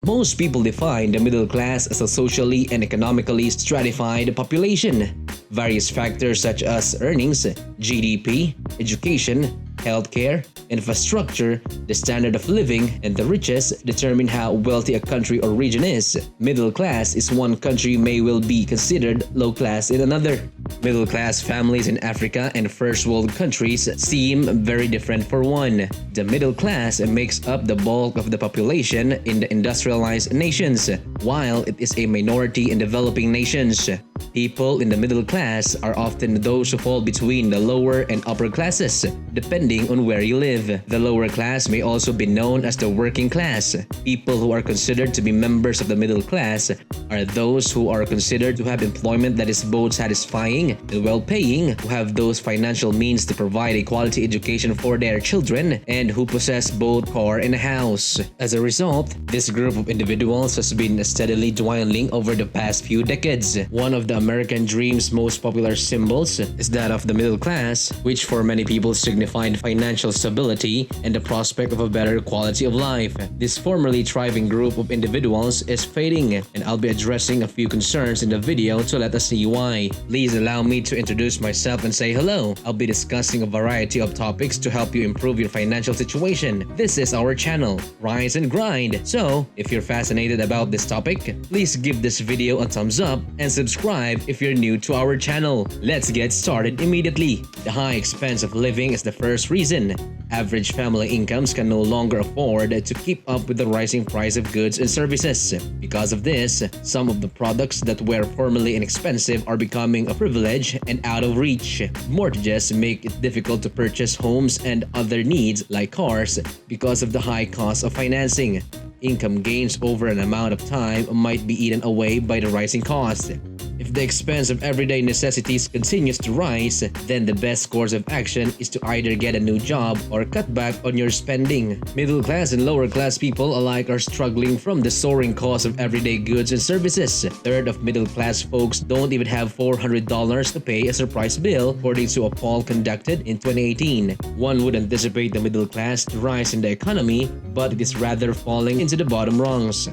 Most people define the middle class as a socially and economically stratified population. Various factors such as earnings, GDP, education, healthcare, infrastructure, the standard of living, and the riches determine how wealthy a country or region is. Middle class is one country may well be considered low class in another. Middle class families in Africa and first world countries seem very different for one. The middle class makes up the bulk of the population in the industrialized nations, while it is a minority in developing nations. People in the middle class are often those who fall between the lower and upper classes, depending on where you live. The lower class may also be known as the working class. People who are considered to be members of the middle class are those who are considered to have employment that is both satisfying and well-paying, who have those financial means to provide a quality education for their children, and who possess both car and a house. As a result, this group of individuals has been steadily dwindling over the past few decades. One of the American dream's most popular symbols is that of the middle class, which for many people signified financial stability and the prospect of a better quality of life. This formerly thriving group of individuals is fading, and I'll be addressing a few concerns in the video to let us see why. Please allow me to introduce myself and say hello. I'll be discussing a variety of topics to help you improve your financial situation. This is our channel, Rise and Grind. So, if you're fascinated about this topic, please give this video a thumbs up and subscribe if you're new to our channel. Let's get started immediately. The high expense of living is the first reason. Average family incomes can no longer afford to keep up with the rising price of goods and services. Because of this, some of the products that were formerly inexpensive are becoming a privilege and out of reach. Mortgages make it difficult to purchase homes and other needs like cars because of the high cost of financing. Income gains over an amount of time might be eaten away by the rising cost. If the expense of everyday necessities continues to rise, then the best course of action is to either get a new job or cut back on your spending. Middle class and lower class people alike are struggling from the soaring cost of everyday goods and services. A third of middle class folks don't even have $400 to pay a surprise bill, according to a poll conducted in 2018. One would anticipate the middle class to rise in the economy, but it is rather falling into the bottom rungs.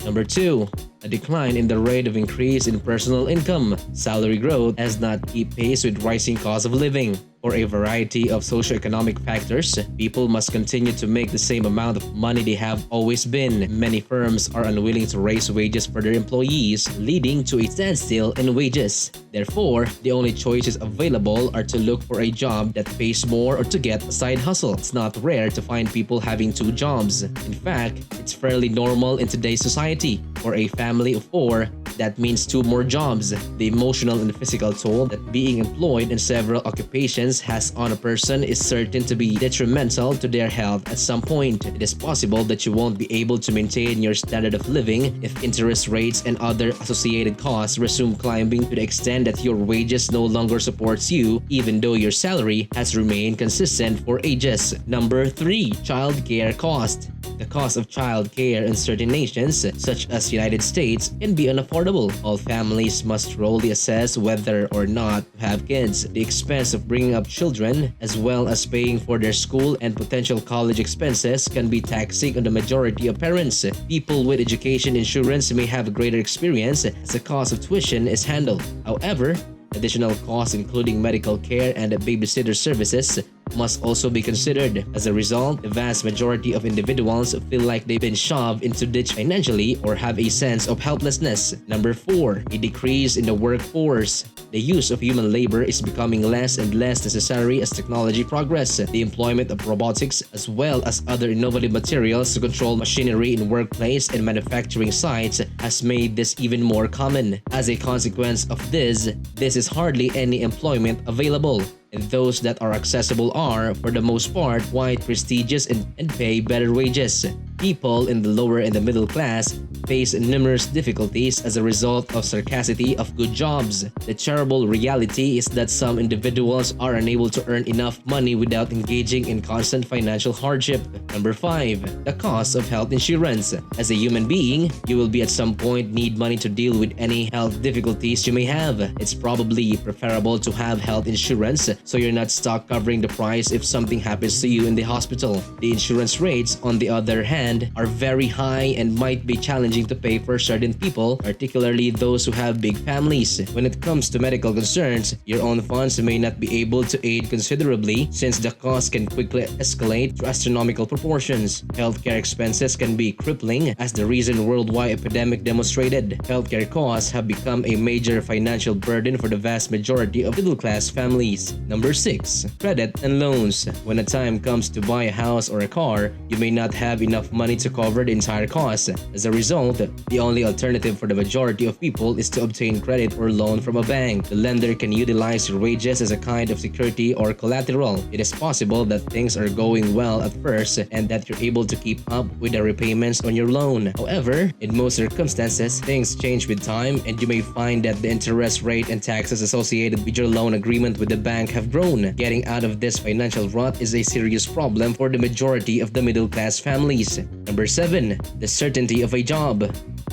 Number 2. A decline in the rate of increase in personal income. Salary growth has not kept pace with rising cost of living. For a variety of socioeconomic factors, people must continue to make the same amount of money they have always been. Many firms are unwilling to raise wages for their employees, leading to a standstill in wages. Therefore, the only choices available are to look for a job that pays more or to get a side hustle. It's not rare to find people having 2 jobs. In fact, it's fairly normal in today's society. For a family of 4, that means 2 more jobs. The emotional and physical toll that being employed in several occupations has on a person is certain to be detrimental to their health at some point. It is possible that you won't be able to maintain your standard of living if interest rates and other associated costs resume climbing to the extent that your wages no longer supports you, even though your salary has remained consistent for ages. Number 3. Childcare cost. The cost of childcare in certain nations, such as the United States, can be unaffordable. All families must thoroughly assess whether or not to have kids. The expense of bringing up children, as well as paying for their school and potential college expenses, can be taxing on the majority of parents. People with education insurance may have a greater experience as the cost of tuition is handled. However, additional costs including medical care and babysitter services must also be considered. As a result, the vast majority of individuals feel like they've been shoved into ditch financially or have a sense of helplessness. Number 4. A decrease in the workforce. The use of human labor is becoming less and less necessary as technology progresses. The employment of robotics as well as other innovative materials to control machinery in workplace and manufacturing sites has made this even more common. As a consequence of this is hardly any employment available. And those that are accessible are, for the most part, quite prestigious and pay better wages. People in the lower and the middle class face numerous difficulties as a result of scarcity of good jobs. The terrible reality is that some individuals are unable to earn enough money without engaging in constant financial hardship. Number 5. The cost of health insurance. As a human being, you will be at some point need money to deal with any health difficulties you may have. It's probably preferable to have health insurance so you're not stuck covering the price if something happens to you in the hospital. The insurance rates, on the other hand, hand, are very high and might be challenging to pay for certain people, particularly those who have big families. When it comes to medical concerns, your own funds may not be able to aid considerably since the cost can quickly escalate to astronomical proportions. Healthcare expenses can be crippling, as the recent worldwide epidemic demonstrated. Healthcare costs have become a major financial burden for the vast majority of middle-class families. Number 6. Credit and loans. When the time comes to buy a house or a car, you may not have enough money to cover the entire cost. As a result, the only alternative for the majority of people is to obtain credit or loan from a bank. The lender can utilize your wages as a kind of security or collateral. It is possible that things are going well at first and that you're able to keep up with the repayments on your loan. However, in most circumstances, things change with time and you may find that the interest rate and taxes associated with your loan agreement with the bank have grown. Getting out of this financial rut is a serious problem for the majority of the middle-class families. Number 7. The certainty of a job.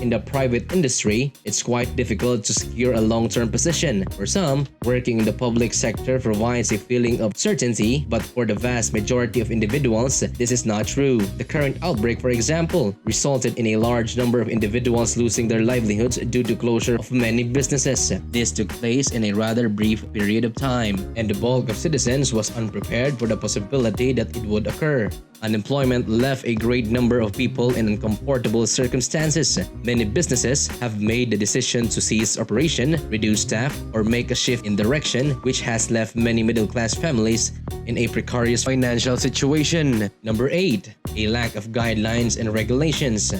In the private industry, it's quite difficult to secure a long-term position. For some, working in the public sector provides a feeling of certainty, but for the vast majority of individuals, this is not true. The current outbreak, for example, resulted in a large number of individuals losing their livelihoods due to closure of many businesses. This took place in a rather brief period of time, and the bulk of citizens was unprepared for the possibility that it would occur. Unemployment left a great number of people in uncomfortable circumstances. Many businesses have made the decision to cease operation, reduce staff, or make a shift in direction, which has left many middle-class families in a precarious financial situation. Number 8. A lack of guidelines and regulations.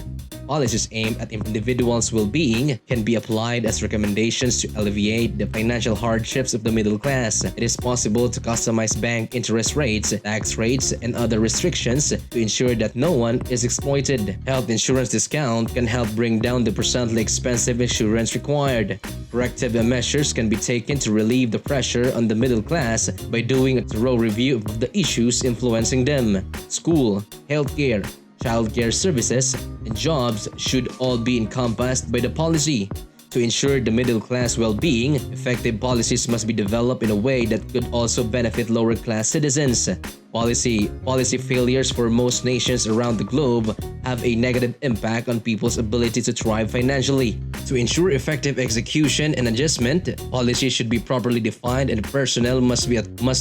Policies aimed at individuals' well-being can be applied as recommendations to alleviate the financial hardships of the middle class. It is possible to customize bank interest rates, tax rates, and other restrictions to ensure that no one is exploited. Health insurance discount can help bring down the presently expensive insurance required. Corrective measures can be taken to relieve the pressure on the middle class by doing a thorough review of the issues influencing them. School, healthcare, childcare services, and jobs should all be encompassed by the policy. To ensure the middle-class well-being, effective policies must be developed in a way that could also benefit lower-class citizens. Policy failures for most nations around the globe have a negative impact on people's ability to thrive financially. To ensure effective execution and adjustment, policy should be properly defined and personnel must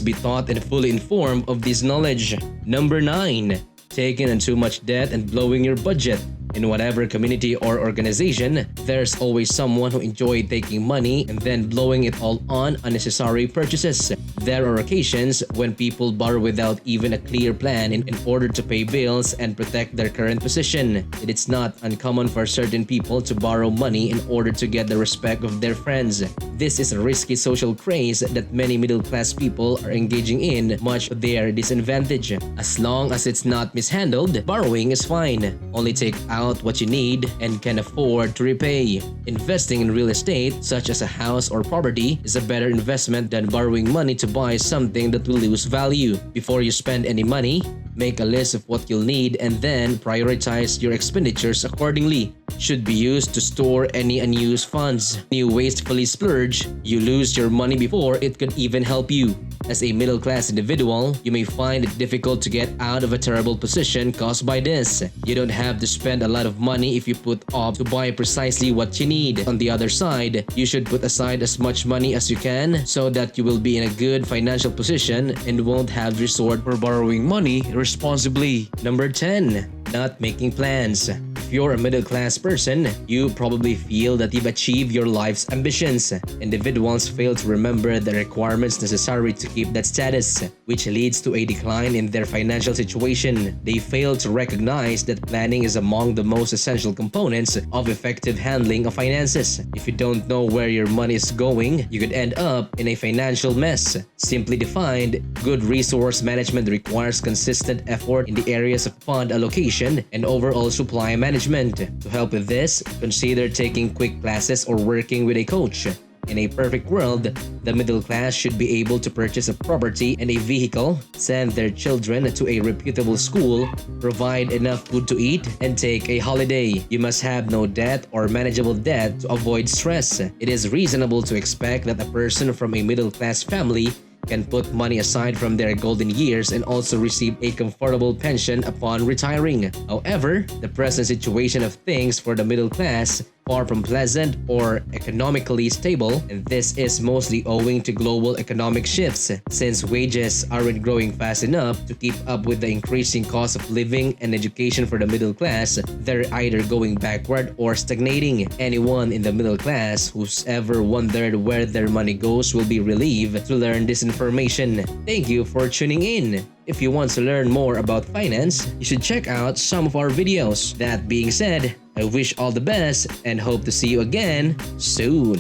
be taught and fully informed of this knowledge. Number 9. Taking on too much debt and blowing your budget. In whatever community or organization, there's always someone who enjoys taking money and then blowing it all on unnecessary purchases. There are occasions when people borrow without even a clear plan in order to pay bills and protect their current position. It is not uncommon for certain people to borrow money in order to get the respect of their friends. This is a risky social craze that many middle-class people are engaging in, much to their disadvantage. As long as it's not mishandled, borrowing is fine. Only take out what you need and can afford to repay. Investing in real estate, such as a house or property, is a better investment than borrowing money to buy something that will lose value. Before you spend any money, make a list of what you'll need and then prioritize your expenditures accordingly. Should be used to store any unused funds. When you wastefully splurge, you lose your money before it could even help you. As a middle-class individual, you may find it difficult to get out of a terrible position caused by this. You don't have to spend a lot of money if you put off to buy precisely what you need. On the other side, you should put aside as much money as you can so that you will be in a good financial position and won't have resort for borrowing money responsibly. Number 10. Not making plans. If you're a middle-class person, you probably feel that you've achieved your life's ambitions. Individuals fail to remember the requirements necessary to keep that status, which leads to a decline in their financial situation. They fail to recognize that planning is among the most essential components of effective handling of finances. If you don't know where your money is going, you could end up in a financial mess. Simply defined, good resource management requires consistent effort in the areas of fund allocation and overall supply management. To help with this, consider taking quick classes or working with a coach. In a perfect world, the middle class should be able to purchase a property and a vehicle, send their children to a reputable school, provide enough food to eat, and take a holiday. You must have no debt or manageable debt to avoid stress. It is reasonable to expect that a person from a middle-class family can put money aside from their golden years and also receive a comfortable pension upon retiring. However, the present situation of things for the middle class far from pleasant or economically stable, and this is mostly owing to global economic shifts, since wages aren't growing fast enough to keep up with the increasing cost of living and education for the middle class. They're either going backward or stagnating. Anyone in the middle class who's ever wondered where their money goes will be relieved to learn this information. Thank you for tuning in. If you want to learn more about finance, you should check out some of our videos. That being said, I wish all the best and hope to see you again soon.